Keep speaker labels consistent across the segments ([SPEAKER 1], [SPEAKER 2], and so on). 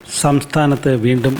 [SPEAKER 1] സംസ്ഥാനത്ത് വീണ്ടും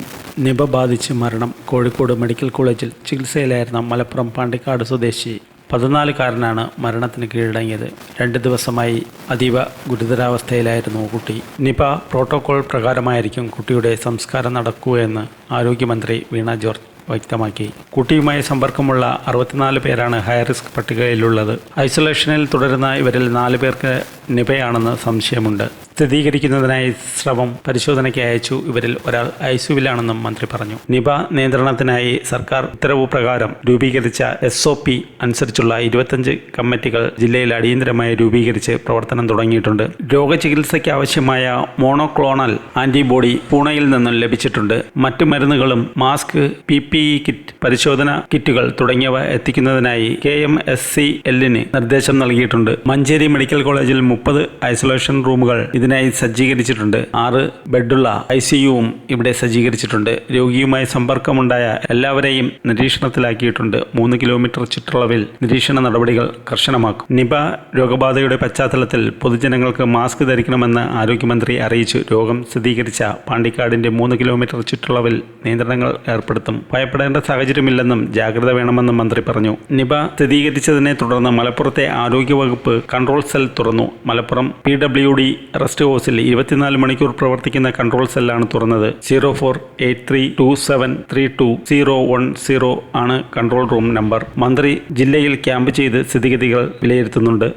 [SPEAKER 1] നിപ ബാധിച്ച് മരണം. കോഴിക്കോട് മെഡിക്കൽ കോളേജിൽ ചികിത്സയിലായിരുന്ന മലപ്പുറം പാണ്ടിക്കാട് സ്വദേശി 14-കാരനാണ് മരണത്തിന് കീഴടങ്ങിയത്. 2 ദിവസമായി അതീവ ഗുരുതരാവസ്ഥയിലായിരുന്നു കുട്ടി. നിപ പ്രോട്ടോകോൾ പ്രകാരമായിരിക്കും കുട്ടിയുടെ സംസ്കാരം നടക്കുകയെന്ന് ആരോഗ്യമന്ത്രി വീണ ജോർജ് വ്യക്തമാക്കി. കുട്ടിയുമായി സമ്പർക്കമുള്ള 64 പേരാണ് ഹൈറിസ്ക് പട്ടികയിലുള്ളത്. ഐസൊലേഷനിൽ തുടരുന്ന ഇവരിൽ 4 പേർക്ക് നിപയാണെന്ന് സംശയമുണ്ട്. സ്ഥിരീകരിക്കുന്നതിനായി സ്രവം പരിശോധനയ്ക്ക് അയച്ചു. ഇവരിൽ ഒരാൾ ഐസിയുവിലാണെന്നും മന്ത്രി പറഞ്ഞു. നിപ നിയന്ത്രണത്തിനായി സർക്കാർ ഉത്തരവ് പ്രകാരം രൂപീകരിച്ച SOP അനുസരിച്ചുള്ള 25 കമ്മിറ്റികൾ ജില്ലയിൽ അടിയന്തരമായി രൂപീകരിച്ച് പ്രവർത്തനം തുടങ്ങിയിട്ടുണ്ട്. രോഗചികിത്സയ്ക്ക് ആവശ്യമായ മോണോക്ലോണൽ ആന്റിബോഡി പൂണെയിൽ നിന്നും ലഭിച്ചിട്ടുണ്ട്. മറ്റു മരുന്നുകളും മാസ്ക്, PPE കിറ്റ്, പരിശോധന കിറ്റുകൾ തുടങ്ങിയവ എത്തിക്കുന്നതിനായി KMSCL-ന് നിർദ്ദേശം നൽകിയിട്ടുണ്ട്. മഞ്ചേരി മെഡിക്കൽ കോളേജിൽ 30 ഐസൊലേഷൻ റൂമുകൾ ഇതിനായി സജ്ജീകരിച്ചിട്ടുണ്ട്. 6 ബെഡുള്ള ICUവും ഇവിടെ സജ്ജീകരിച്ചിട്ടുണ്ട്. രോഗിയുമായി സമ്പർക്കമുണ്ടായ എല്ലാവരെയും നിരീക്ഷണത്തിലാക്കിയിട്ടുണ്ട്. 3 കിലോമീറ്റർ ചുറ്റളവിൽ നിരീക്ഷണ നടപടികൾ കർശനമാക്കും. നിപ രോഗബാധയുടെ പശ്ചാത്തലത്തിൽ പൊതുജനങ്ങൾക്ക് മാസ്ക് ധരിക്കണമെന്ന് ആരോഗ്യമന്ത്രി അറിയിച്ചു. രോഗം സ്ഥിരീകരിച്ച പാണ്ടിക്കാടിന്റെ 3 കിലോമീറ്റർ ചുറ്റളവിൽ നിയന്ത്രണങ്ങൾ ഏർപ്പെടുത്തും. ഭയപ്പെടേണ്ട സാഹചര്യമില്ലെന്നും ജാഗ്രത വേണമെന്നും മന്ത്രി പറഞ്ഞു. നിപ സ്ഥിരീകരിച്ചതിനെ തുടർന്ന് മലപ്പുറത്തെ ആരോഗ്യവകുപ്പ് കൺട്രോൾ സെൽ തുറന്നു. മലപ്പുറം PWD റെസ്റ്റ് ഹൗസിൽ 24 മണിക്കൂർ പ്രവർത്തിക്കുന്ന കൺട്രോൾ സെല്ലാണ് തുറന്നത്. 048327321010 ആണ് കൺട്രോൾ റൂം നമ്പർ. മന്ത്രി ജില്ലയിൽ ക്യാമ്പ് ചെയ്ത് സ്ഥിതിഗതികൾ വിലയിരുത്തുന്നുണ്ട്.